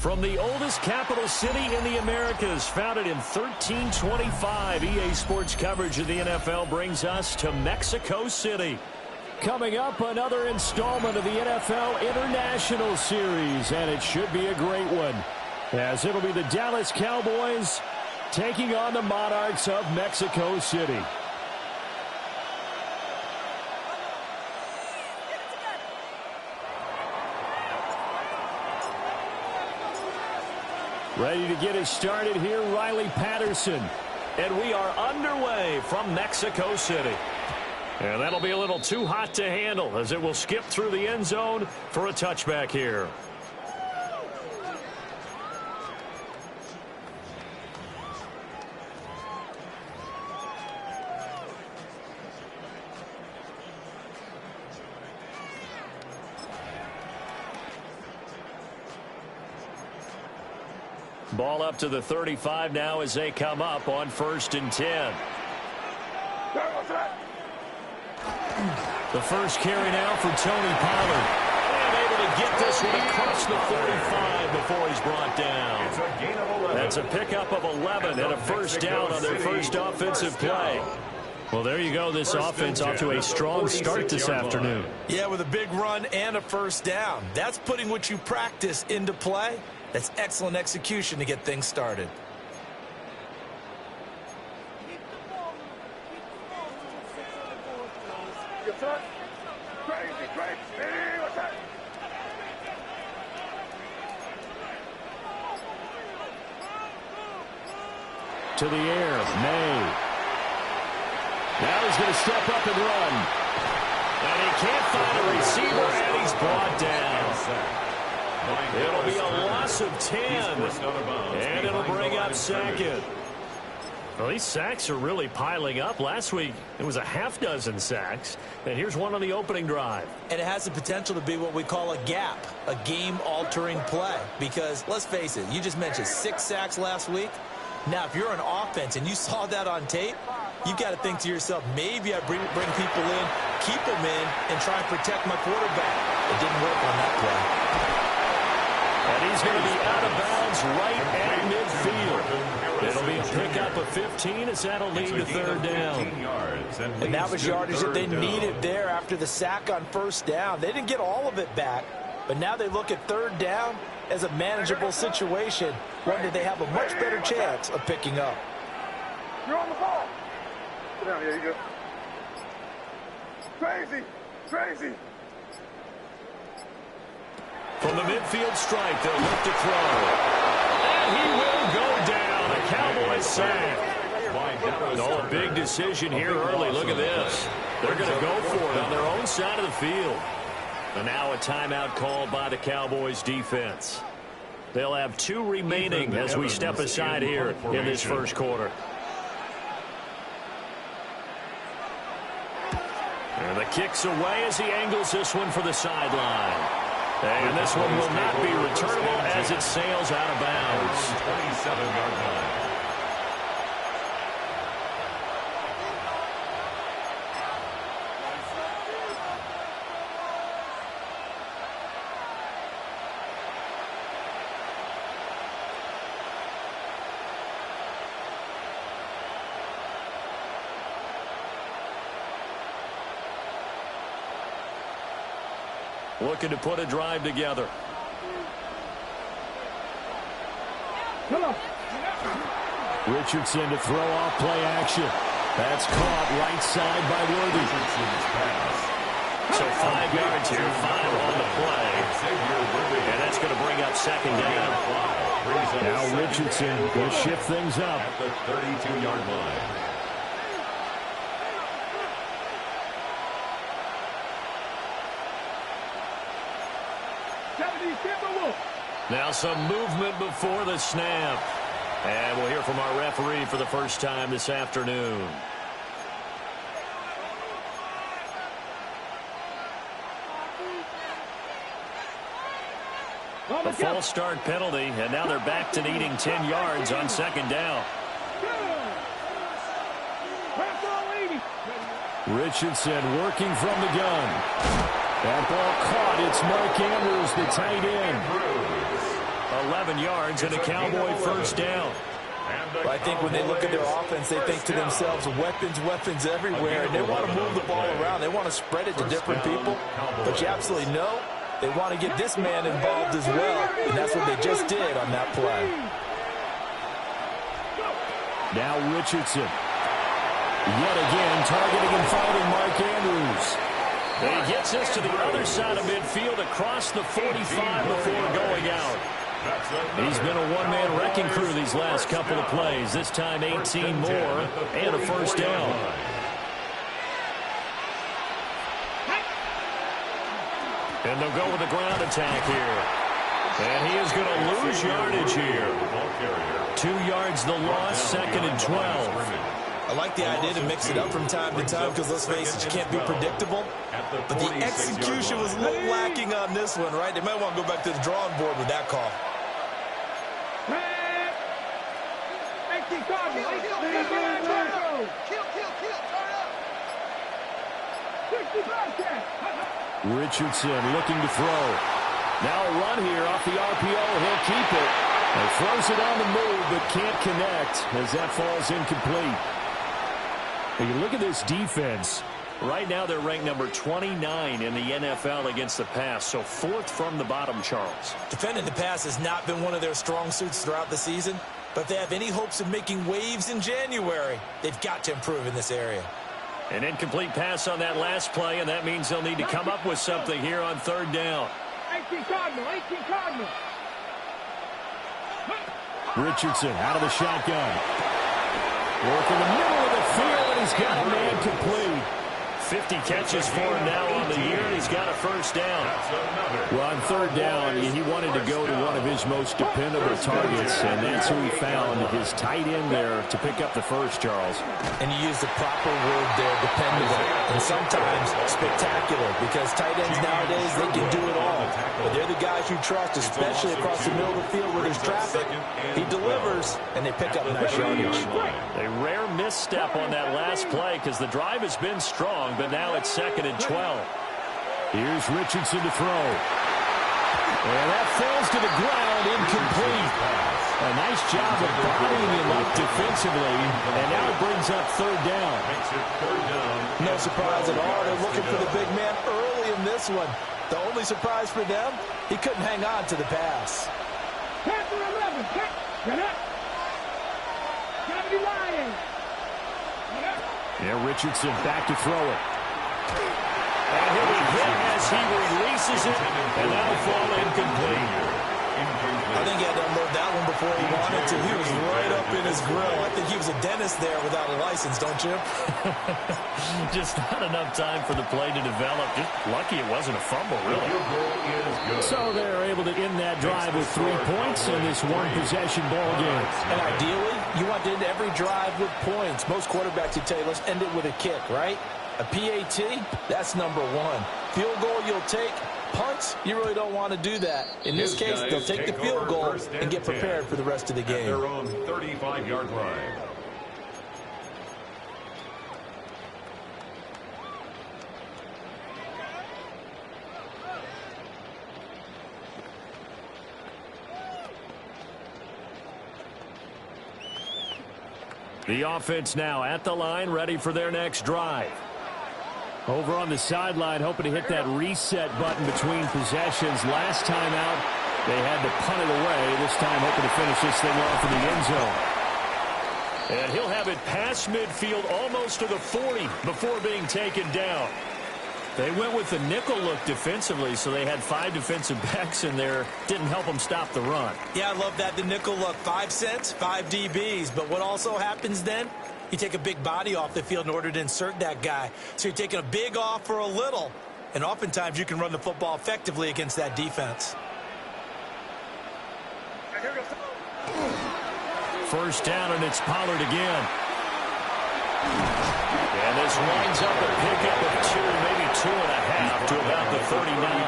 From the oldest capital city in the Americas, founded in 1325, EA Sports coverage of the NFL brings us to Mexico City. Coming up, another installment of the NFL International Series, and it should be a great one, as it'll be the Dallas Cowboys taking on the Monarchs of Mexico City. Ready to get it started here, Riley Patterson. And we are underway from Mexico City. And that'll be a little too hot to handle as it will skip through the end zone for a touchback here. Ball up to the 35 now as they come up on 1st and 10. The first carry now for Tony Pollard. And able to get this one across the 45 before he's brought down. It's a gain of 11. That's a pickup of 11 and a first down on their first offensive play. Well, there you go. This offense off to a strong start this afternoon. Yeah, with a big run and a first down. That's putting what you practice into play. That's excellent execution to get things started. To the air, May. Now he's going to step up and run. And he can't find a receiver, and he's brought down. It'll be a loss of 10, and it'll bring up second. Well, these sacks are really piling up. Last week, it was a half dozen sacks, and here's one on the opening drive. And it has the potential to be what we call a gap, a game-altering play. Because, let's face it, you just mentioned 6 sacks last week. Now, if you're an offense and you saw that on tape, you've got to think to yourself, maybe I bring people in, keep them in, and try and protect my quarterback. It didn't work on that play. And he's going to be out of bounds right at midfield. It'll be a pickup of 15 as that'll lead to 3rd down. And that was yardage that they needed there after the sack on 1st down. They didn't get all of it back, but now they look at 3rd down as a manageable situation, one that they have a much better chance of picking up. You're on the ball. Sit down, here you go. Crazy, crazy. From the midfield stripe, they'll look to throw. And he will go down. A Cowboys sack. Oh, a big decision here early. Look at this. They're going to go for it on their own side of the field. And now a timeout called by the Cowboys defense. They'll have 2 remaining as we step aside here in this first quarter. And the kick's away as he angles this one for the sideline. And this one will not be returnable as it sails out of bounds. 27-yard line. Looking to put a drive together. Richardson to throw off play action. That's caught right side by Worthy. So 5 yards here, 5 on the play. And that's going to bring up 2nd down. Now Richardson will shift things up. At the 32-yard line. Now some movement before the snap. And we'll hear from our referee for the first time this afternoon. A false start penalty, and now they're back to needing 10 yards on 2nd down. Richardson working from the gun. That ball caught. It's Mark Andrews, the tight end. 11 yards and a Cowboy first down. Well, I think when they look at their offense, they think to themselves, weapons everywhere, and they want to move the ball around. They want to spread it to different people, but you absolutely know they want to get this man involved as well, and that's what they just did on that play. Now Richardson. Yet again, targeting and finding Mark Andrews. And he gets us to the other side of midfield across the 45 before going out. He's been a one-man wrecking crew these last couple of plays. This time 18 more and a first down. And they'll go with the ground attack here. And he is going to lose yardage here. 2 yards the loss, 2nd and 12. I like the idea to mix it up from time to time because, let's face it, you can't be predictable. But the execution was a little lacking on this one, right? They might want to go back to the drawing board with that call. Richardson looking to throw. Now a run here off the RPO. He'll keep it. And throws it on the move, but can't connect as that falls incomplete. And you look at this defense. Right now they're ranked number 29 in the NFL against the pass, so 4th from the bottom, Charles. Defending the pass has not been one of their strong suits throughout the season, but if they have any hopes of making waves in January, they've got to improve in this area. An incomplete pass on that last play, and that means they'll need to come up with something here on 3rd down. 18 Cardinal. Richardson out of the shotgun. Work in the middle of the field, and he's got a man complete. 50 catches for him now on the year, and he's got a first down. Well, on 3rd down, he wanted to go to one of his most dependable targets, and that's who he found, his tight end there to pick up the first, Charles. And you use the proper word there, dependable, and sometimes spectacular, because tight ends nowadays, they can do it all. But they're the guys you trust, especially across the middle of the field where there's traffic. He delivers, and they pick up nice yardage. A rare misstep on that last play because the drive has been strong, but now it's 2nd and 12. Here's Richardson to throw. And that falls to the ground, incomplete. A nice job of bodying him up defensively, and now it brings up 3rd down. No surprise at all. They're looking for the big man early in this one. The only surprise for them, he couldn't hang on to the pass. Panther 11. Get up. Gotta be lying. Yeah, Richardson back to throw it. And he'll be hit as he releases it, and that'll fall incomplete. I think he had to unload that one before he wanted to. He was right up in his grill. I think he was a dentist there without a license, don't you? Just not enough time for the play to develop. Just lucky it wasn't a fumble, really. So they're able to end that drive with 3 points in this one-possession ball game. And ideally, you want to end every drive with points. Most quarterbacks would tell you, let's end it with a kick, right? A PAT, that's number 1. Field goal you'll take. Punts, you really don't want to do that. In this case, they'll take the field goal and get prepared for the rest of the game. Their own 35-yard line. The offense now at the line, ready for their next drive. Over on the sideline, hoping to hit that reset button between possessions. Last time out, they had to punt it away. This time, hoping to finish this thing off in the end zone. And he'll have it past midfield, almost to the 40, before being taken down. They went with the nickel look defensively, so they had 5 defensive backs in there. Didn't help them stop the run. Yeah, I love that, the nickel look. 5 cents, 5 DBs. But what also happens then? You take a big body off the field in order to insert that guy. So you're taking a big off for a little. And oftentimes you can run the football effectively against that defense. First down, and it's Pollard again. And this winds up a pickup of 2, maybe 2.5 to about the 39.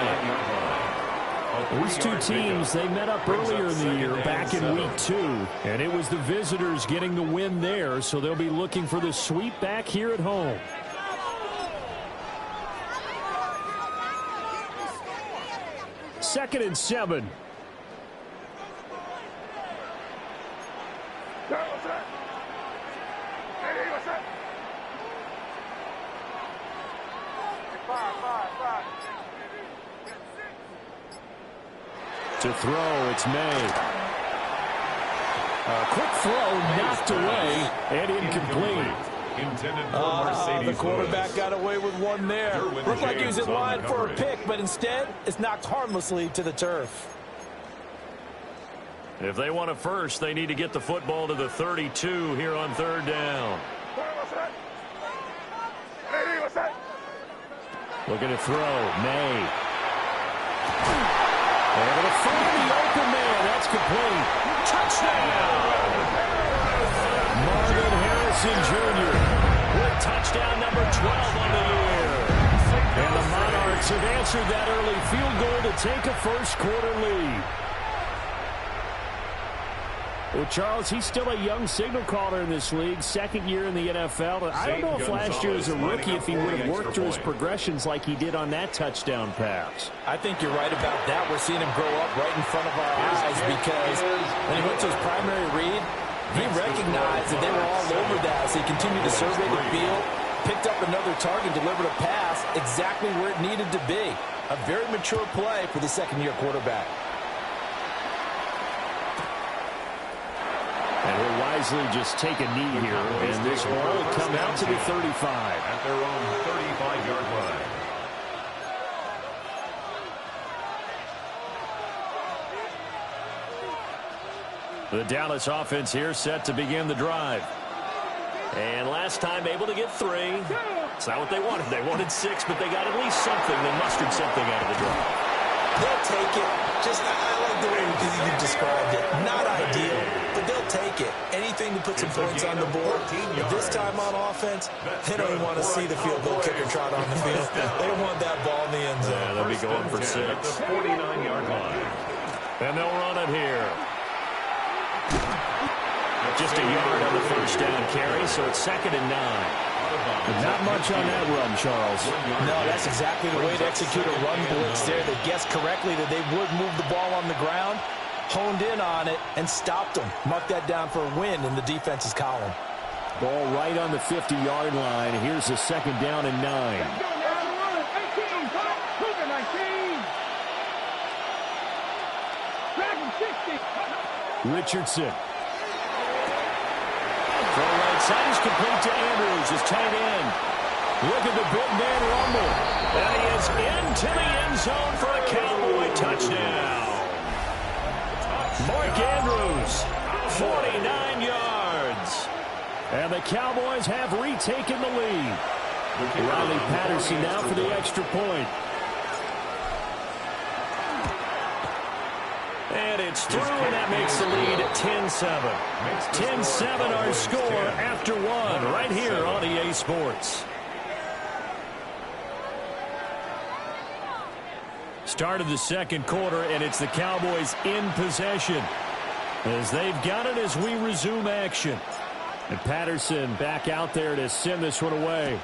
These two teams, they met up earlier in the year, back in week 2. And it was the visitors getting the win there, so they'll be looking for the sweep back here at home. Second and 7. To throw, it's May. A quick throw knocked away and incomplete. The quarterback got away with one there. Looked like he was in line for a pick, but instead it's knocked harmlessly to the turf. If they want a first, they need to get the football to the 32 here on third down. Looking to throw, May. Able to find the open man. That's complete. Touchdown! Marvin Harrison Jr. with touchdown number 12 on the year. And the Monarchs have answered that early field goal to take a first quarter lead. Well, Charles, he's still a young signal caller in this league, second year in the NFL. I don't know if last year as a rookie if he would have worked through his progressions like he did on that touchdown pass. I think you're right about that. We're seeing him grow up right in front of our eyes because when he went to his primary read, he recognized that they were all over that. So he continued to survey the field, picked up another target, delivered a pass exactly where it needed to be. A very mature play for the second-year quarterback. And he'll wisely just take a knee here, and this ball will come out to the 35. At their own 35-yard line. The Dallas offense here set to begin the drive. And last time able to get 3. It's not what they wanted. They wanted 6, but they got at least something. They mustered something out of the drive. They'll take it. Just, I like the way you described it. Not ideal, but they'll take it. Anything to put some points on the board. But this time on offense, they don't even want to see the field goal kicker trot on the field. They don't want that ball in the end zone. Yeah, they'll be going for 6. At the 49-yard line. And they'll run it here. Just a yard on the first down carry, so it's 2nd and 9. Not much on that run, Charles. No, that's exactly the way to execute a run blitz there. They guessed correctly that they would move the ball on the ground, honed in on it, and stopped them. Mark that down for a win in the defense's column. Ball right on the 50-yard line. Here's a 2nd down and 9. Richardson. Throw right side is complete to Andrews, his tight end. Look at the big man rumble. And he is into the end zone for a Cowboy touchdown. Mark Andrews, 49 yards. And the Cowboys have retaken the lead. Riley Patterson now for the extra point. And it's through, and that makes the lead at 10-7. 10-7 our score after 1 right here on EA Sports. Start of the second quarter, and it's the Cowboys in possession as they've got it as we resume action. And Patterson back out there to send this one away.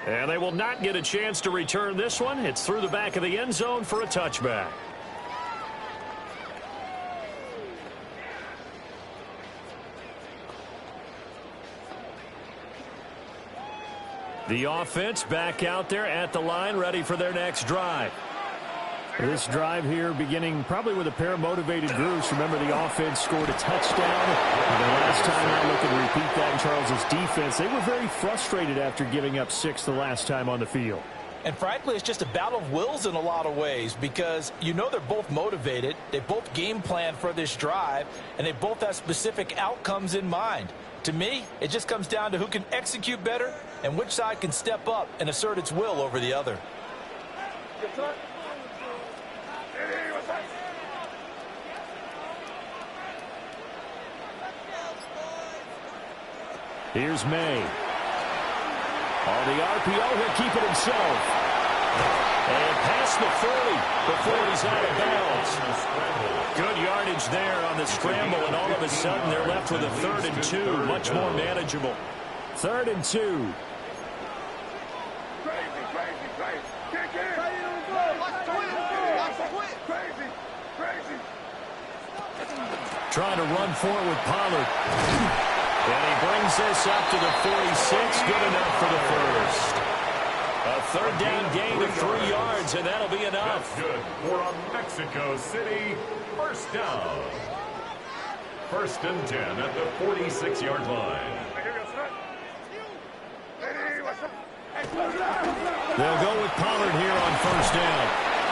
And they will not get a chance to return this one. It's through the back of the end zone for a touchback. The offense back out there at the line, ready for their next drive. This drive here beginning probably with a pair of motivated groups. Remember, the offense scored a touchdown. And the last time I look and repeat that in Charles's defense, they were very frustrated after giving up 6 the last time on the field. And frankly, it's just a battle of wills in a lot of ways because you know they're both motivated. They both game plan for this drive, and they both have specific outcomes in mind. To me, it just comes down to who can execute better and which side can step up and assert its will over the other. Here's May. On the RPO, he'll keep it himself. And past the 40 before he's out of bounds. Good yardage there on the scramble, and all of a sudden they're left with a 3rd and 2, much more manageable. 3rd and 2. Trying to run for it with Pollard. And he brings this up to the 46. Good enough for the first. A third down gain of 3 yards, and that'll be enough. That's good for a Mexico City first down. First and 10 at the 46-yard line. They'll go with Pollard here on first down.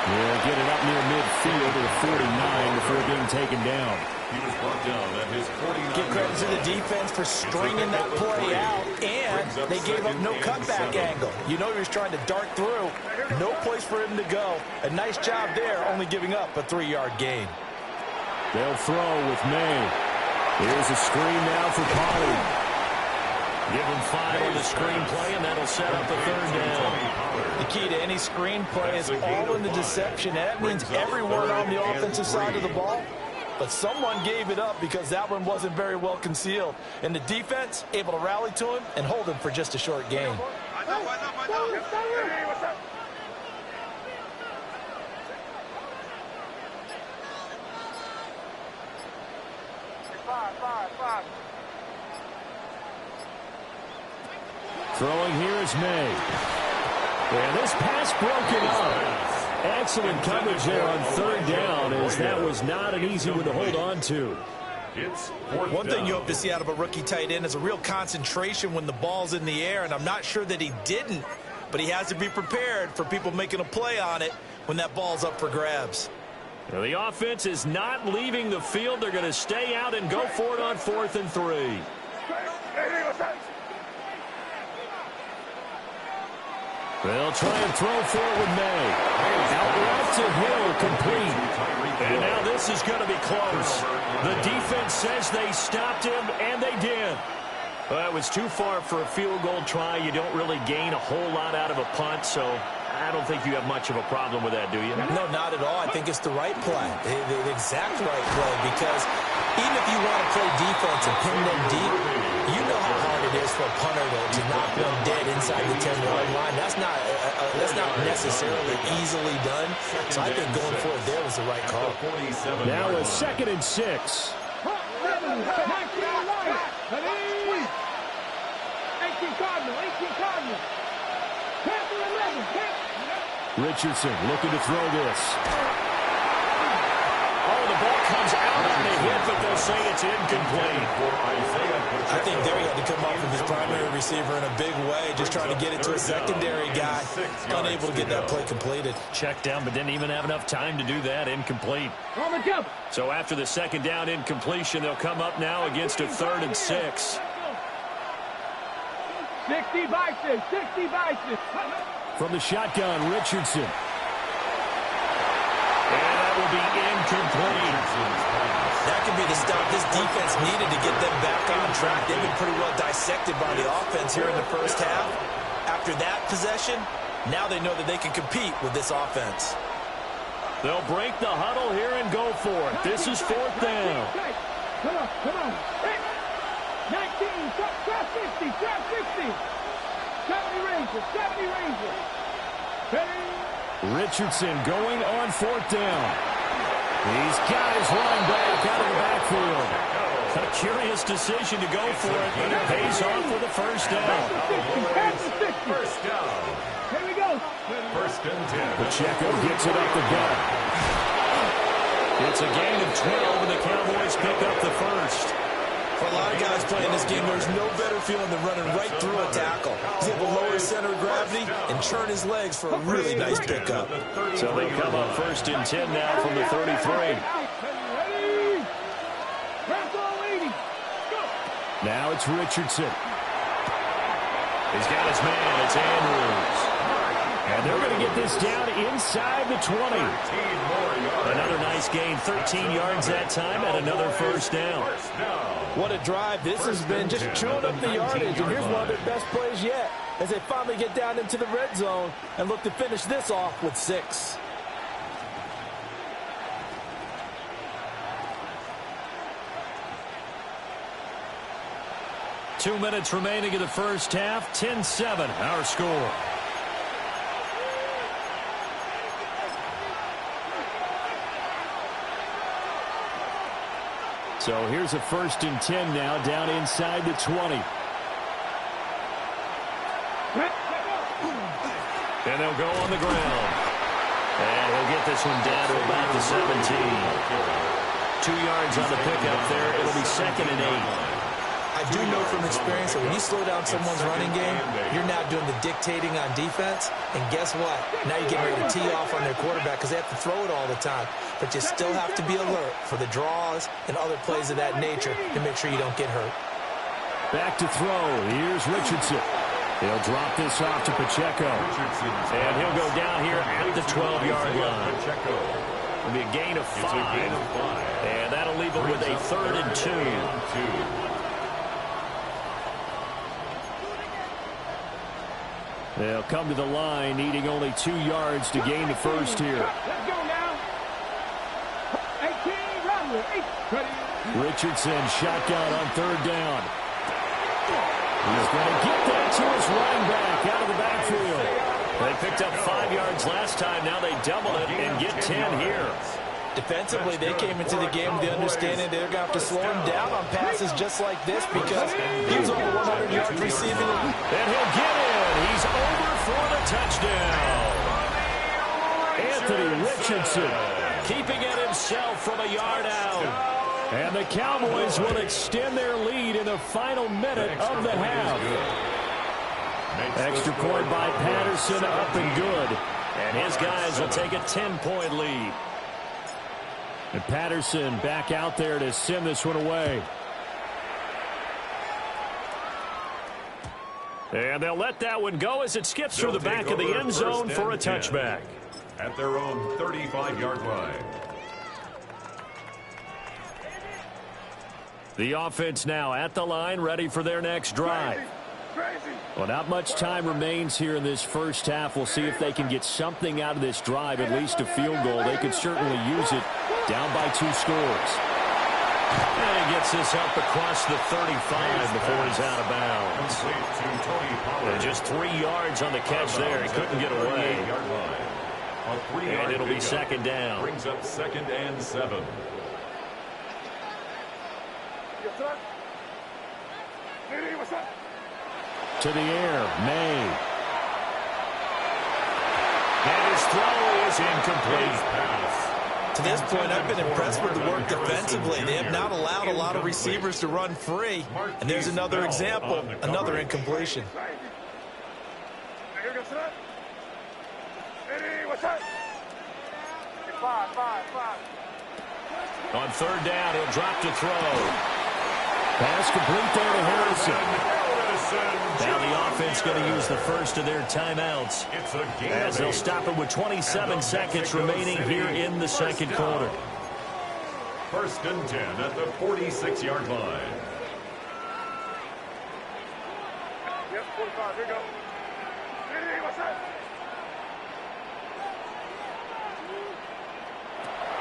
They'll get it up near midfield to the 49 before being taken down. He was brought down at his 49. Give credit to the defense for stringing that play out, and they gave up no cutback angle. You know he was trying to dart through. No place for him to go. A nice job there, only giving up a 3-yard gain. They'll throw with May. Here's a screen now for Pollard. Give him 5 on the screen play, and that'll set up a third down. The key to any screen play is all in the deception. That means everyone on the offensive side of the ball. But someone gave it up because that one wasn't very well concealed. And the defense able to rally to him and hold him for just a short gain. Throwing here is May. And this pass broken up. Excellent coverage there on third down, as that was not an easy one to hold on to. It's One thing you hope to see out of a rookie tight end is a real concentration when the ball's in the air, and I'm not sure that he didn't, but he has to be prepared for people making a play on it when that ball's up for grabs. Now, the offense is not leaving the field. They're going to stay out and go for it on 4th and 3. They'll try and throw for it with May. Out route to Hill, complete. And now this is going to be close. The defense says they stopped him, and they did. Well, it was too far for a field goal try. You don't really gain a whole lot out of a punt, so I don't think you have much of a problem with that, do you? No, not at all. I think it's the right play, the exact right play, because even if you want to play defense and pin them deep, you know how hard it is for a punter to knock one dead inside the 10-yard line. That's not necessarily easily done. So I think going for it there was the right call. Now a 2nd and 6. Richardson looking to throw this. Oh, the ball comes out on the hit, but they'll say it's incomplete. I think there he had to come off of his primary receiver in a big way, just trying to get it to a secondary guy. Unable to get that play completed. Checked down, but didn't even have enough time to do that. Incomplete. So after the second down incompletion, they'll come up now against a 3rd and 6. 60 by 6, 60 by 6. From the shotgun, Richardson. And that will be incomplete. That could be the stop this defense needed to get them back on track. They've been pretty well dissected by the offense here in the first half. After that possession, now they know that they can compete with this offense. They'll break the huddle here and go for it. This is 4th down. Come on. 19, trap 60, trap 60. 70 Rangers. Richardson going on 4th down. These guys running back out of the backfield. A curious decision to go for it, but it pays off with a first down. First down. Here we go. 1st and 10. Pacheco gets it up the gut. It's a gain of 12, and the Cowboys pick up the first. For a lot of guys playing this game, there's no better feeling than running right through a tackle. He's able to lower his center of gravity and churn his legs for a really nice pickup. So they come up 1st and 10 now from the 33. Now it's Richardson. He's got his man. It's Andrews. And they're going to get this down inside the 20. Another nice gain, 13 yards that time, and another first down. What a drive. This has been just chewing up the yardage, and here's one of their best plays yet as they finally get down into the red zone and look to finish this off with 6. Two minutes remaining in the first half, 10-7, our score. So here's a 1st and 10 now, down inside the 20. And they'll go on the ground. And he'll get this one down to about the 17. 2 yards on the pickup there. It'll be 2nd and 8. I do know from experience that when you slow down someone's running game, you're now doing the dictating on defense. And guess what? Now you're getting ready to tee off on their quarterback because they have to throw it all the time. But you still have to be alert for the draws and other plays of that nature to make sure you don't get hurt. Back to throw. Here's Richardson. He'll drop this off to Pacheco. And he'll go down here at the 12-yard line. It'll be a gain of 5. And that'll leave him with a 3rd and 2. They'll come to the line, needing only 2 yards to gain the first here. Let's go now. 18, run. Richardson, shotgun on 3rd down. He's going to get that to his running back out of the backfield. They picked up 5 yards last time. Now they double it and get 10 here. Defensively, they came into the game with the understanding they're going to have to slow him down on passes just like this because he was over 100 yards receiving. And he'll get in. He's over for the touchdown. Anthony Richardson keeping it himself from a yard out. And the Cowboys will extend their lead in the final minute of the half. Extra point by Patterson, up and good. And his guys will take a 10-point lead. And Patterson back out there to send this one away. And they'll let that one go as it skips through the back of the end zone for a touchback. At their own 35-yard line. The offense now at the line, ready for their next drive. Well, not much time remains here in this first half. We'll see if they can get something out of this drive, at least a field goal. They could certainly use it, down by 2 scores. And he gets this up across the 35 before he's out of bounds. And just 3 yards on the catch there. He couldn't get away. And it'll be 2nd down. Brings up 2nd and 7. To the air, May. And his throw is incomplete. To this point, I've been impressed with the work defensively. They have not allowed a lot of receivers to run free. And there's another example, another incompletion. On 3rd down, he'll drop to throw. Pass complete there to Harrison. Now the offense going to use the first of their timeouts as they'll stop it with 27 seconds remaining here in the 2nd quarter. 1st and 10 at the 46-yard line. Yep, 45, here you go. What's that?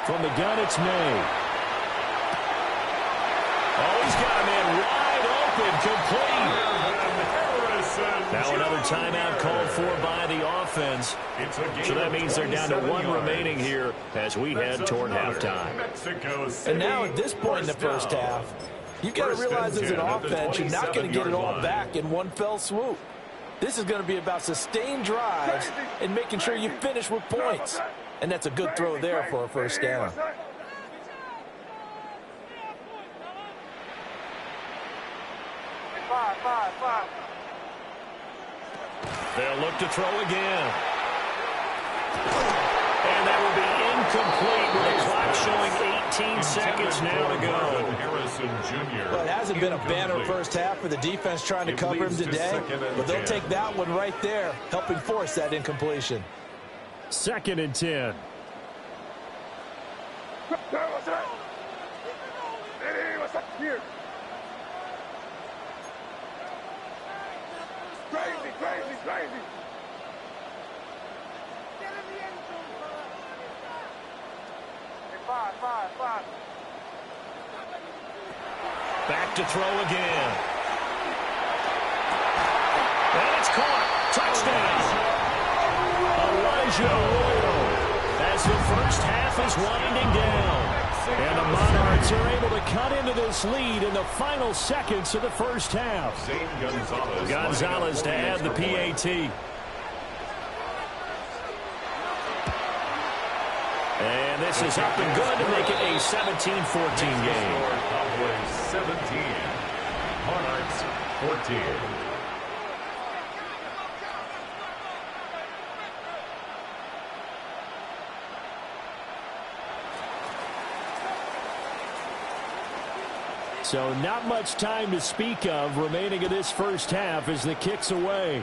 From the gun, it's May. Oh, he's got a man wide open, complete. Now another timeout called for by the offense. So that means they're down to 1 remaining here as we head toward halftime. And now at this point in the first half, you've got to realize as an offense, you're not going to get it all back in one fell swoop. This is going to be about sustained drives and making sure you finish with points. And that's a good throw there for a first down. Five. They'll look to throw again. And that will be incomplete with the clock showing 18 seconds now to go. Harrison Jr. Well, it hasn't been a banner first half for the defense trying to cover him today, but they'll take that one right there, helping force that incompletion. 2nd and 10. What's that? What's that? Here. Crazy. Five. Back to throw again. And it's caught. Touchdown. Elijah Royal as the first half is winding down. And the Monarchs are able to cut into this lead in the final seconds of the first half. Gonzalez to add the PAT. And this is up and good to make it a 17-14 game. Cowboys 17, Monarchs 14. So not much time to speak of remaining in this first half as the kick's away.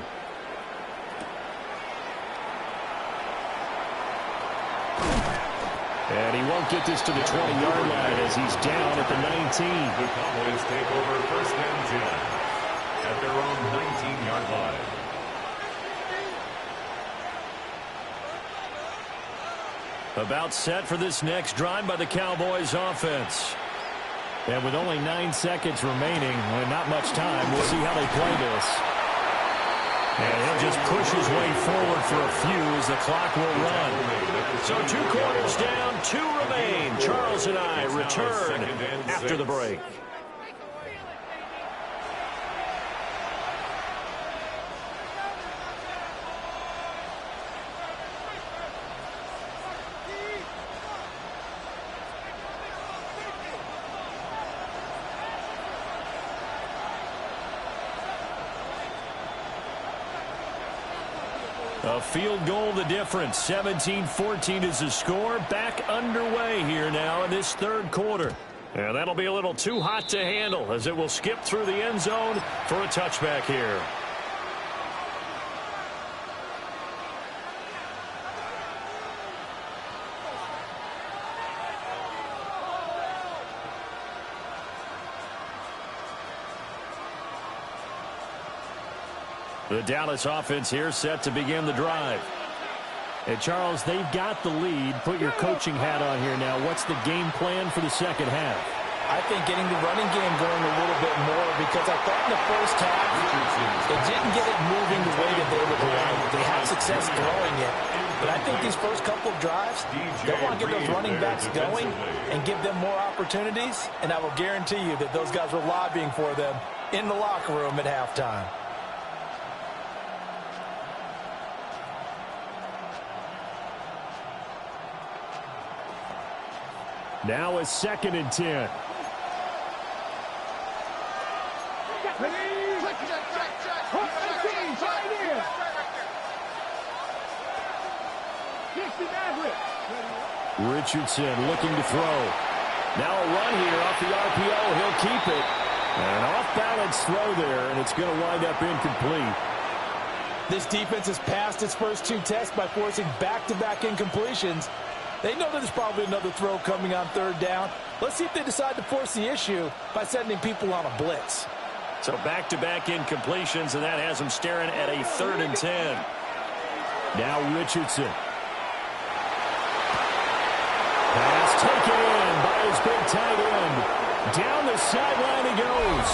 And he won't get this to the 20-yard line as he's down at the 19. The Cowboys take over first and 10 at their own 19-yard line. About set for this next drive by the Cowboys offense. And with only 9 seconds remaining and not much time, we'll see how they play this. And he'll just push his way forward for a few as the clock will run. So 2 quarters down, 2 remain. Charles and I return after the break. A field goal the difference. 17-14 is the score. Back underway here now in this third quarter. And that'll be a little too hot to handle as it will skip through the end zone for a touchback here. The Dallas offense here set to begin the drive. And Charles, they've got the lead. Put your coaching hat on here now. What's the game plan for the second half? I think getting the running game going a little bit more because I thought in the first half they didn't get it moving the way that they would like. They had success throwing it. But I think these first couple of drives, they want to get those running backs going and give them more opportunities. And I will guarantee you that those guys were lobbying for them in the locker room at halftime. Now a 2nd and 10. Richardson looking to throw. Now a run here off the RPO. He'll keep it. An off-balance throw there, and it's going to wind up incomplete. This defense has passed its first 2 tests by forcing back-to-back incompletions. They know that there's probably another throw coming on 3rd down. Let's see if they decide to force the issue by sending people on a blitz. So back-to-back incompletions, and that has them staring at a 3rd and 10. Now Richardson. Pass taken in by his big tight end. Down the sideline he goes.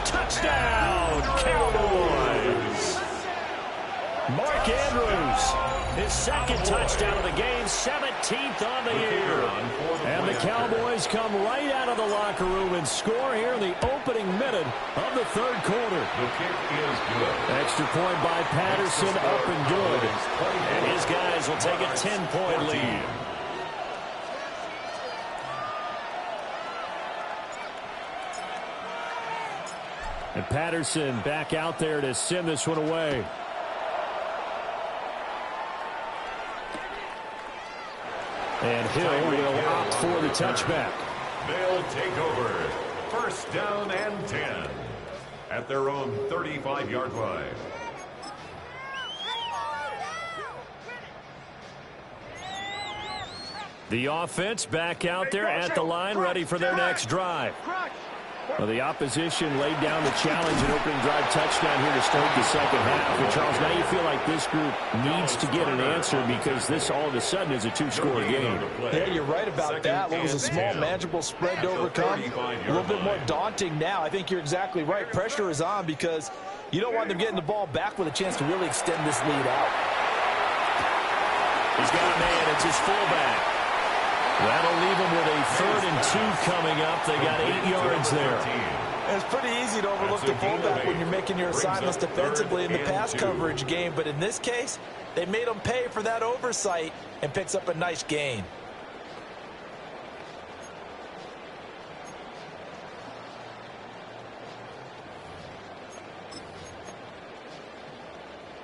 Touchdown, Cowboys. Mark Andrews, his 2nd touchdown of the game, 17th on the year. And the Cowboys come right out of the locker room and score here in the opening minute of the 3rd quarter. The kick is good. Extra point by Patterson, up and good. And his guys will take a 10-point lead. And Patterson back out there to send this one away. And Hill will opt for the touchback. They'll take over. First down and 10 at their own 35-yard line. The offense back out there at the line, ready for their next drive. Well, the opposition laid down the challenge and opening drive touchdown here to start the second half. And Charles, now you feel like this group needs to get an answer because this all of a sudden is a 2-score game. Yeah, you're right about that. What was a small, manageable spread to overcome, a little bit more daunting now. I think you're exactly right. Pressure is on because you don't want them getting the ball back with a chance to really extend this lead out. He's got a man. It's his fullback. That'll leave them with a 3rd and 2 coming up. They got 8 yards there. And it's pretty easy to overlook the fullback when you're making your assignments defensively in the pass coverage game. But in this case, they made them pay for that oversight and picks up a nice gain.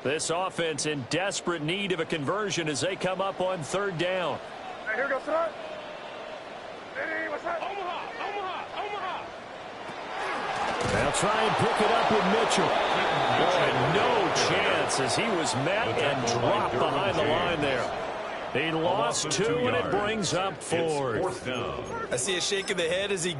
This offense in desperate need of a conversion as they come up on 3rd down. Hey, here goes front. Hey, what's up? Omaha. They'll try and pick it up with Mitchell. Boy, no chance as he was met and dropped behind the line there. He lost 2, and it brings up 4th. I see a shake of the head as he gets